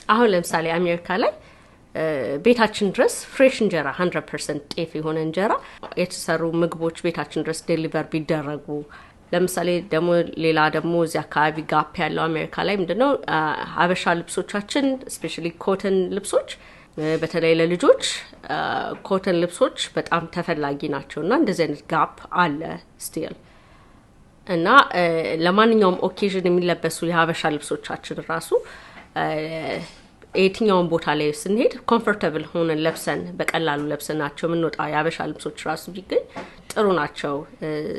አሁን ለምሳሌ አሜሪካ ላይ ቤታችን ድረስ ፍሬሽ እንጀራ 100% ጤፍ የሆነ እንጀራ የተሰሩ ምግቦች ቤታችን ድረስ ዴሊቨር ቢደረጉ ለምሳሌ ደግሞ ሌላ ደግሞ እዚህ አካባቢ ጋፕ ያለው አሜሪካ ላይ ምንድነው ሀበሻ ልብሶቻችን ስፔሻሊ ኮተን ልብሶች በተለይ ለልጆች ኮተን ልብሶች በጣም ተፈላጊ ናቸውና እንደዚህ አይነት ጋፕ አለ ስቲል እና ለማንኛውም ኦኬዥን የሚለበሱ የሀበሻ ልብሶቻችን ራሱ የትኛውን ቦታ ላይ ስንሄድ ኮምፎርታብል ሆነን ለብሰን በቀላሉ ለብሰናቸው የምንወጣ የሀበሻ ልብሶች ራሱ ቢገኝ ጥሩ ናቸው።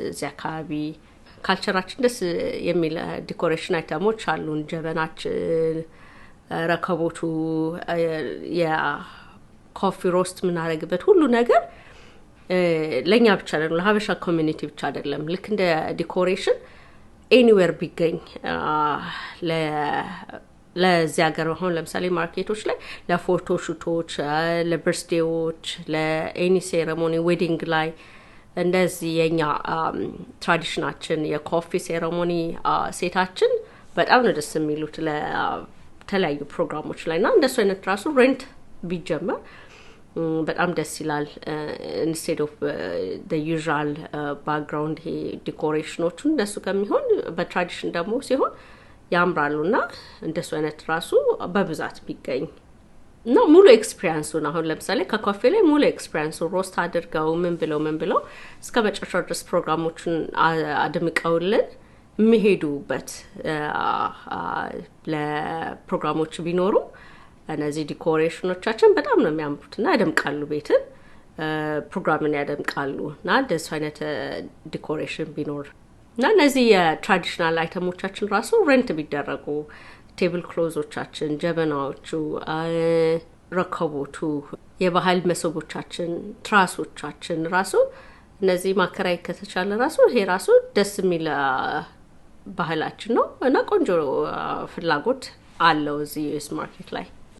እዚህ አካባቢ ካልቸራችን ደስ የሚል ዲኮሬሽን አይተሞች አሉን። ጀበናችን፣ ረከቦቱ፣ የኮፊ ሮስት ምናረግበት ሁሉ ነገር ለኛ ብቻ አይደለም ለሀበሻ ኮሚኒቲ ብቻ አይደለም። ልክ እንደ ዲኮሬሽን ኤኒዌር ቢገኝ ለዚህ ሀገር አሁን ለምሳሌ ማርኬቶች ላይ ለፎቶ ሹቶች፣ ለበርዝዴዎች፣ ለኤኒ ሴሬሞኒ ዌዲንግ ላይ እንደዚህ የኛ ትራዲሽናችን የኮፊ ሴሬሞኒ ሴታችን በጣም ነው ደስ የሚሉት ለተለያዩ ፕሮግራሞች ላይና እንደሱ አይነት ራሱ ሬንት ቢጀመር በጣም ደስ ይላል። ኢንስቴድ ኦፍ the usual background ሄ ዲኮሬሽኖቹን እንደሱ ከሚሆን በትራዲሽን ደግሞ ሲሆን ያምራሉና እንደሱ አይነት ራሱ በብዛት ቢገኝ ነው ሙሉ ኤክስፒሪየንሱን አሁን ለምሳሌ ከኮፊ ላይ ሙሉ ኤክስፒሪየንሱን ሮስት አድርገው ምን ብለው እስከ መጨረሻው ድረስ ፕሮግራሞቹን አድምቀውልን የሚሄዱበት ለፕሮግራሞቹ ቢኖሩ እነዚህ ዲኮሬሽኖቻችን በጣም ነው የሚያምሩትና ያደምቃሉ ቤትን ፕሮግራምን ያደምቃሉና እንደሱ አይነት ዲኮሬሽን ቢኖር እና እነዚህ የትራዲሽናል አይተሞቻችን ራሱ ሬንት ቢደረጉ ቴብል ክሎዞቻችን፣ ጀበናዎቹ፣ ረከቦቱ፣ የባህል መሶቦቻችን፣ ትራሶቻችን ራሱ እነዚህ ማከራይ ከተቻለ ራሱ ይሄ ራሱ ደስ የሚል ባህላችን ነው እና ቆንጆ ፍላጎት አለው እዚህ ዩኤስ ማርኬት ላይ።